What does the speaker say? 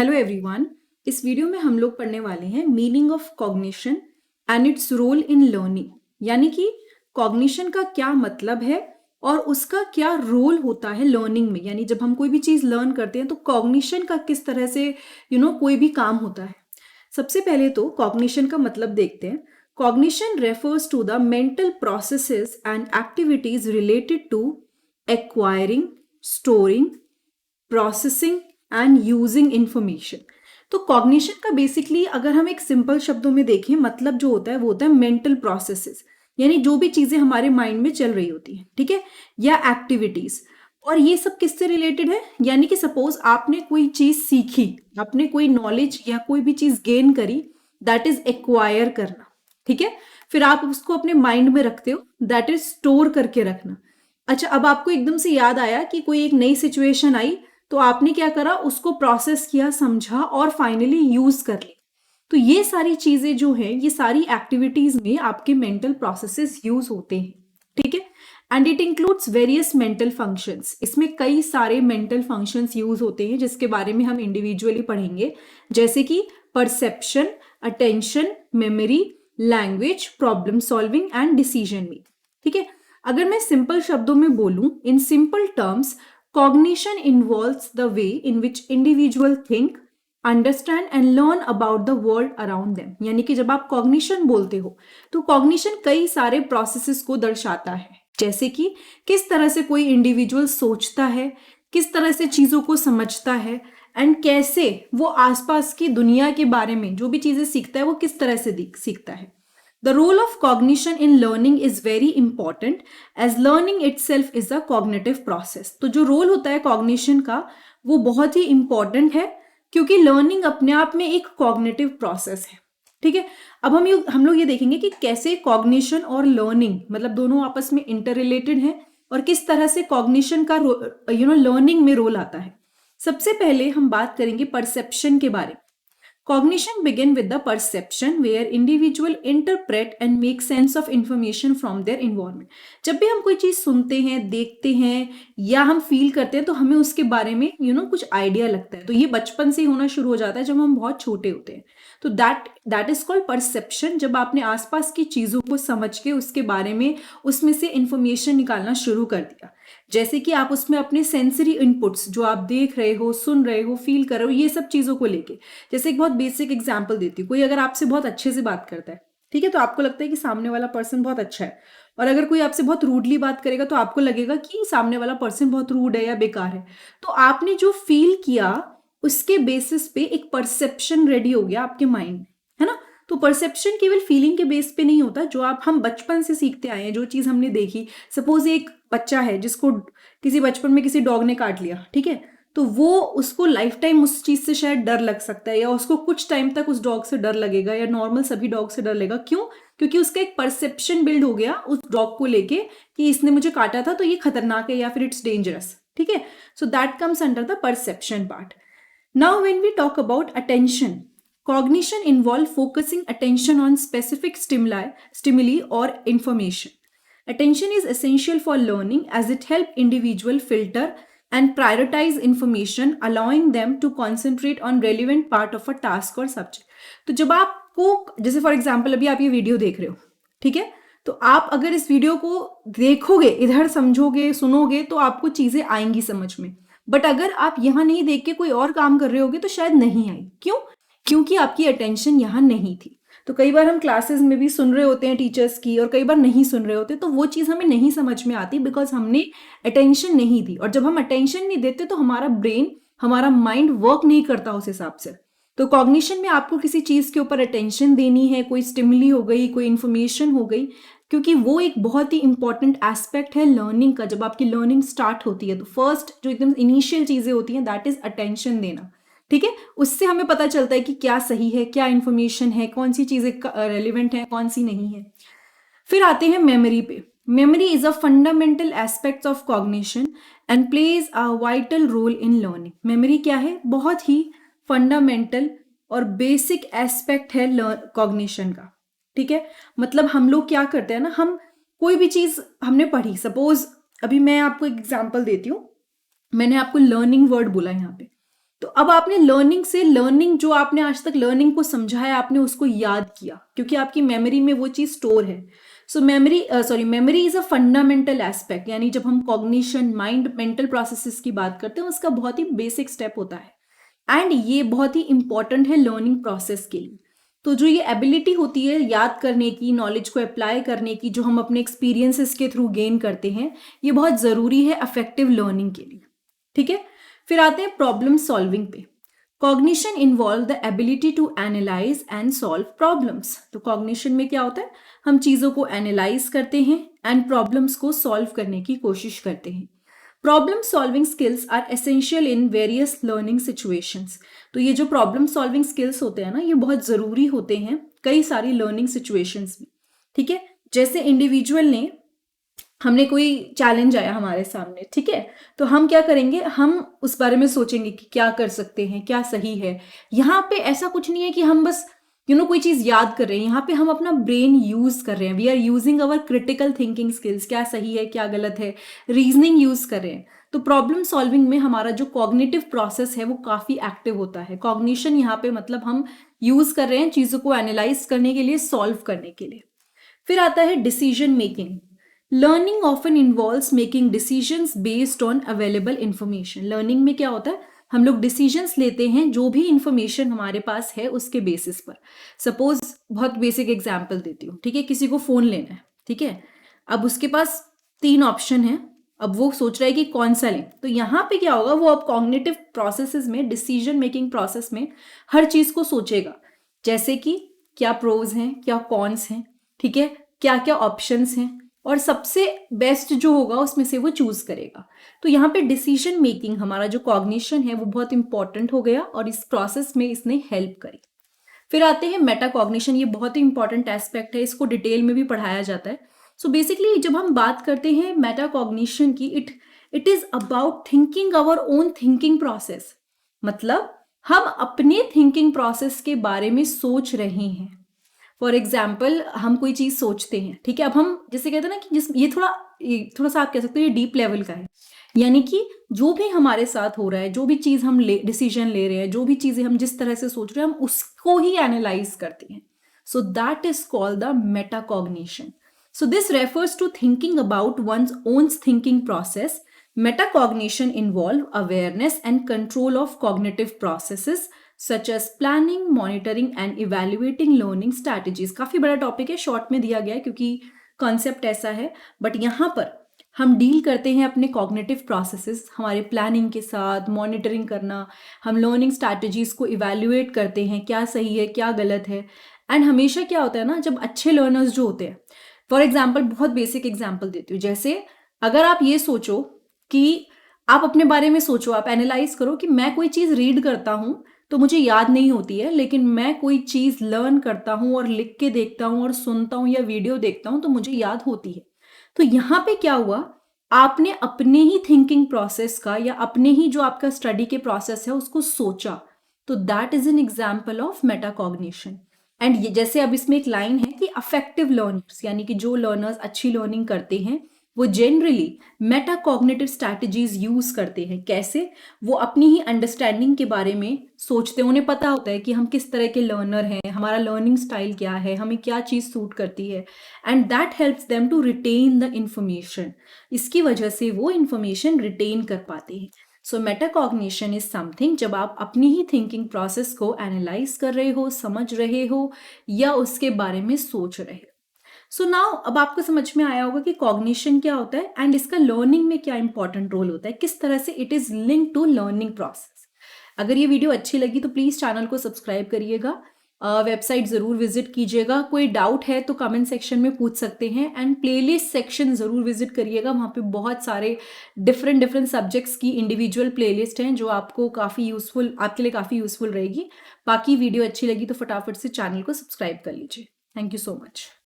Hello everyone. इस video में हम लोग पढ़ने वाले हैं meaning of cognition and its role in learning, यानी कि कॉग्निशन का क्या मतलब है और उसका क्या रोल होता है लर्निंग में। यानी जब हम कोई भी चीज लर्न करते हैं तो कॉग्निशन का किस तरह से कोई भी काम होता है। सबसे पहले तो कॉग्निशन का मतलब देखते हैं। Cognition refers to the mental processes and activities related to acquiring, storing, processing and using information. तो कॉग्निशन का बेसिकली अगर हम एक सिंपल शब्दों में देखें, मतलब जो होता है वो होता है मेंटल प्रोसेसेस, यानी जो भी चीजें हमारे माइंड में चल रही होती हैं, ठीक है, या एक्टिविटीज। और ये सब किससे रिलेटेड है, यानी कि सपोज आपने कोई चीज सीखी, आपने कोई नॉलेज या कोई भी चीज गेन करी, दैट इज एक्वायर करना, ठीक है। फिर आप उसको अपने माइंड में रखते हो, दैट इज स्टोर करके रखना। अच्छा, अब आपको एकदम से याद आया कि कोई एक नई सिचुएशन आई, तो आपने क्या करा, उसको प्रोसेस किया, समझा और फाइनली यूज कर ली। तो ये सारी चीजें जो है, ये सारी एक्टिविटीज में आपके मेंटल प्रोसेसेस यूज होते हैं, ठीक है। And it includes various mental functions. इसमें कई सारे मेंटल फंक्शंस यूज होते हैं जिसके बारे में हम इंडिविजुअली पढ़ेंगे, जैसे कि perception, attention, memory, language, problem solving and decision making, ठीक है। अगर मैं सिंपल शब्दों में बोलूं, in simple terms, cognition involves the way in which individual think, understand and learn about the world around them। यानी कि जब आप cognition बोलते हो तो cognition कई सारे processes को दर्शाता है, जैसे कि किस तरह से कोई इंडिविजुअल सोचता है, किस तरह से चीजों को समझता है, एंड कैसे वो आसपास की दुनिया के बारे में जो भी चीजें सीखता है वो किस तरह से सीखता है। The role of cognition in learning is very important as learning itself is a cognitive process। तो जो रोल होता है cognition का वो बहुत ही important है, क्योंकि learning अपने आप में एक cognitive process है, ठीक है। अब हम लोग ये देखेंगे कि कैसे cognition और learning मतलब दोनों आपस में interrelated हैं और किस तरह से cognition का learning में रोल आता है। सबसे पहले हम बात करेंगे perception के बारे में। Cognition begin with the perception where individual interpret and make sense of information from their environment। जब भी हम कोई चीज सुनते हैं, देखते हैं या हम फील करते हैं तो हमें उसके बारे में कुछ आइडिया लगता है। तो ये बचपन से ही होना शुरू हो जाता है जब हम बहुत छोटे होते हैं। तो दैट इज कॉल्ड परसेप्शन, जब आपने आसपास की चीजों को समझ के उसके बारे में उसमें से इंफॉर्मेशन निकालना शुरू कर दिया। जैसे कि आप उसमें अपने सेंसरी इनपुट्स जो आप देख रहे हो, सुन रहे हो, फील कर रहे हो, ये सब चीजों को लेके। जैसे एक बहुत बेसिक एग्जांपल देती हूँ, कोई अगर आपसे बहुत अच्छे से बात करता है, ठीक है, तो आपको लगता है कि सामने वाला पर्सन बहुत अच्छा है। और अगर कोई आपसे बहुत रूडली बात करेगा तो आपको लगेगा कि सामने वाला पर्सन बहुत रूड है या बेकार है। तो आपने जो फील किया उसके बेसिस पे एक परसेप्शन रेडी हो गया आपके माइंड में, है ना। तो परसेप्शन केवल फीलिंग के बेस पे नहीं होता, जो हम बचपन से सीखते आए हैं, जो चीज हमने देखी। सपोज एक बच्चा है जिसको किसी बचपन में किसी डॉग ने काट लिया, ठीक है, तो वो उसको लाइफ टाइम उस चीज से शायद डर लग सकता है, या उसको कुछ टाइम तक उस डॉग से डर लगेगा, या नॉर्मल सभी डॉग से डर लगेगा। क्यों? क्योंकि उसका एक परसेप्शन बिल्ड हो गया उस डॉग को लेके कि इसने मुझे काटा था तो ये खतरनाक है या फिर इट्स डेंजरस, ठीक है। So that comes under the perception part. Now when we talk about attention, cognition involve focusing attention on specific stimuli or information. Attention is essential for learning as it helps individual filter and prioritize information, allowing them to concentrate on relevant part of a task or subject। तो जब आपको, जैसे for example अभी आप ये video देख रहे हो, ठीक है, तो आप अगर इस वीडियो को देखोगे, इधर समझोगे, सुनोगे, तो आपको चीजें आएंगी समझ में। बट अगर आप यहाँ नहीं देख के कोई और काम कर रहे होगे तो शायद नहीं आई। क्यों? क्योंकि आपकी अटेंशन यहाँ नहीं थी। तो कई बार हम क्लासेस में भी सुन रहे होते हैं टीचर्स की, और कई बार नहीं सुन रहे होते, तो वो चीज़ हमें नहीं समझ में आती बिकॉज हमने अटेंशन नहीं दी। और जब हम अटेंशन नहीं देते तो हमारा ब्रेन, हमारा माइंड वर्क नहीं करता उस हिसाब से। तो कॉग्निशन में आपको किसी चीज़ के ऊपर अटेंशन देनी है, कोई स्टिमुली हो गई, कोई इन्फॉर्मेशन हो गई, क्योंकि वो एक बहुत ही इंपॉर्टेंट एस्पेक्ट है लर्निंग का। जब आपकी लर्निंग स्टार्ट होती है तो फर्स्ट जो एकदम इनिशियल चीज़ें होती हैं, दैट इज अटेंशन देना, ठीक है। उससे हमें पता चलता है कि क्या सही है, क्या इंफॉर्मेशन है, कौन सी चीजें रेलिवेंट है, कौन सी नहीं है। फिर आते हैं मेमोरी पे। Memory is a fundamental aspect of cognition and plays a vital role in learning. Memory क्या है? बहुत ही फंडामेंटल और बेसिक एस्पेक्ट है कॉग्निशन का, ठीक है। मतलब हम लोग क्या करते हैं ना, हम कोई भी चीज हमने पढ़ी, सपोज अभी मैं आपको एक एग्जाम्पल देती हूँ, मैंने आपको लर्निंग वर्ड बोला यहाँ पे, तो अब आपने लर्निंग जो आपने आज तक लर्निंग को समझा है, आपने उसको याद किया क्योंकि आपकी मेमोरी में वो चीज स्टोर है। So memory is a fundamental aspect, यानी जब हम कॉग्निशन माइंड मेंटल प्रोसेसेस की बात करते हैं उसका बहुत ही बेसिक स्टेप होता है एंड ये बहुत ही इंपॉर्टेंट है लर्निंग प्रोसेस के लिए। तो जो ये एबिलिटी होती है याद करने की, नॉलेज को अप्लाई करने की, जो हम अपने एक्सपीरियंसेस के थ्रू गेन करते हैं, ये बहुत ज़रूरी है अफेक्टिव लर्निंग के लिए। ठीक है, फिर आते हैं प्रॉब्लम सॉल्विंग पे। Cognition involve the ability to analyse and solve problems. तो कॉग्निशन में क्या होता है, हम चीज़ों को एनालाइज करते हैं एंड प्रॉब्लम्स को सॉल्व करने की कोशिश करते हैं। Problem solving skills are essential in various learning situations. तो ये जो प्रॉब्लम सॉल्विंग स्किल्स होते हैं ना, ये बहुत ज़रूरी होते हैं कई सारी लर्निंग सिचुएशंस में। ठीक है, जैसे इंडिविजुअल ने, हमने कोई चैलेंज आया हमारे सामने, ठीक है, तो हम क्या करेंगे, हम उस बारे में सोचेंगे कि क्या कर सकते हैं, क्या सही है। यहाँ पे ऐसा कुछ नहीं है कि हम बस कोई चीज याद कर रहे हैं, यहाँ पे हम अपना ब्रेन यूज कर रहे हैं। We are using our critical thinking skills, क्या सही है क्या गलत है, रीजनिंग यूज कर रहे हैं। तो प्रॉब्लम सॉल्विंग में हमारा जो कॉग्निटिव प्रोसेस है वो काफी एक्टिव होता है। कॉग्निशन यहाँ पे मतलब हम यूज कर रहे हैं चीजों को एनालाइज करने के लिए, सॉल्व करने के लिए। फिर आता है decision making. Learning often involves making decisions based on available information. Learning में क्या होता है, हम लोग डिसीजंस लेते हैं जो भी इंफॉर्मेशन हमारे पास है उसके बेसिस पर। सपोज बहुत बेसिक एग्जांपल देती हूँ, ठीक है, किसी को फोन लेना है, ठीक है, अब उसके पास 3 ऑप्शन है, अब वो सोच रहा है कि कौन सा लें। तो यहाँ पे क्या होगा, वो अब कॉग्निटिव प्रोसेसेस में, डिसीजन मेकिंग प्रोसेस में हर चीज को सोचेगा, जैसे कि क्या प्रोज हैं, क्या कॉन्स हैं, ठीक है, क्या क्या ऑप्शंस हैं, और सबसे बेस्ट जो होगा उसमें से वो चूज करेगा। तो यहाँ पे डिसीजन मेकिंग, हमारा जो कॉग्निशन है वो बहुत इंपॉर्टेंट हो गया और इस प्रोसेस में इसने हेल्प करी। फिर आते हैं मेटा कॉग्निशन। ये बहुत ही इंपॉर्टेंट एस्पेक्ट है, इसको डिटेल में भी पढ़ाया जाता है। सो बेसिकली जब हम बात करते हैं मेटा कॉग्निशन की, it is about thinking our own thinking process. मतलब हम अपने थिंकिंग प्रोसेस के बारे में सोच रहे हैं। फॉर एग्जाम्पल हम कोई चीज सोचते हैं, ठीक है, अब हम जैसे कहते हैं ना कि ये थोड़ा सा आप कह सकते हो ये डीप लेवल का है, यानी कि जो भी हमारे साथ हो रहा है, जो भी चीज हम डिसीजन ले रहे हैं, जो भी चीजें हम जिस तरह से सोच रहे हैं, हम उसको ही एनालाइज करते हैं। So that is called the metacognition. So this refers to thinking about one's own thinking process. Metacognition involve awareness and control of cognitive processes such as planning, monitoring and evaluating learning strategies। काफी बड़ा topic है, short में दिया गया है क्योंकि concept ऐसा है, बट यहाँ पर हम डील करते हैं अपने कॉग्निटिव प्रोसेसेस, हमारे प्लानिंग के साथ, मॉनिटरिंग करना, हम लर्निंग स्ट्रैटेजीज को इवेल्युएट करते हैं, क्या सही है क्या गलत है। एंड हमेशा क्या होता है ना, जब अच्छे लर्नर्स जो होते हैं, फॉर एग्जाम्पल बहुत बेसिक एग्जाम्पल देती हूँ, जैसे अगर आप ये सोचो कि आप अपने बारे में सोचो, आप एनालाइज करो कि मैं कोई चीज रीड करता हूं तो मुझे याद नहीं होती है, लेकिन मैं कोई चीज लर्न करता हूं और लिख के देखता हूं और सुनता हूं या वीडियो देखता हूं तो मुझे याद होती है। तो यहां पे क्या हुआ, आपने अपने ही थिंकिंग प्रोसेस का या अपने ही जो आपका स्टडी के प्रोसेस है उसको सोचा, तो that is an example of metacognition. And जैसे अब इसमें एक लाइन है कि अफेक्टिव लर्नर्स, यानी कि जो लर्नर्स अच्छी लर्निंग करते हैं वो जनरली मेटाकॉग्निटिव स्ट्रैटेजीज यूज करते हैं। कैसे, वो अपनी ही अंडरस्टैंडिंग के बारे में सोचते हैं, उन्हें पता होता है कि हम किस तरह के लर्नर हैं, हमारा लर्निंग स्टाइल क्या है, हमें क्या चीज सूट करती है, and that helps them to retain the information. इसकी वजह से वो इंफॉर्मेशन रिटेन कर पाते हैं। सो मेटाकॉग्निशन इज समथिंग जब आप अपनी ही थिंकिंग प्रोसेस को एनालाइज कर रहे हो, समझ रहे हो या उसके बारे में सोच रहे हो। सो नाउ अब आपको समझ में आया होगा कि कॉग्निशन क्या होता है एंड इसका लर्निंग में क्या इंपॉर्टेंट रोल होता है, किस तरह से it is link to learning process. अगर ये वीडियो अच्छी लगी तो प्लीज चैनल को सब्सक्राइब करिएगा, वेबसाइट जरूर विजिट कीजिएगा, कोई डाउट है तो कमेंट सेक्शन में पूछ सकते हैं, एंड प्लेलिस्ट सेक्शन जरूर विजिट करिएगा, वहाँ पे बहुत सारे डिफरेंट सब्जेक्ट्स की इंडिविजुअल प्लेलिस्ट हैं जो आपको काफ़ी यूजफुल, आपके लिए काफ़ी यूजफुल रहेगी। बाकी वीडियो अच्छी लगी तो फटाफट से चैनल को सब्सक्राइब कर लीजिए। Thank you so much.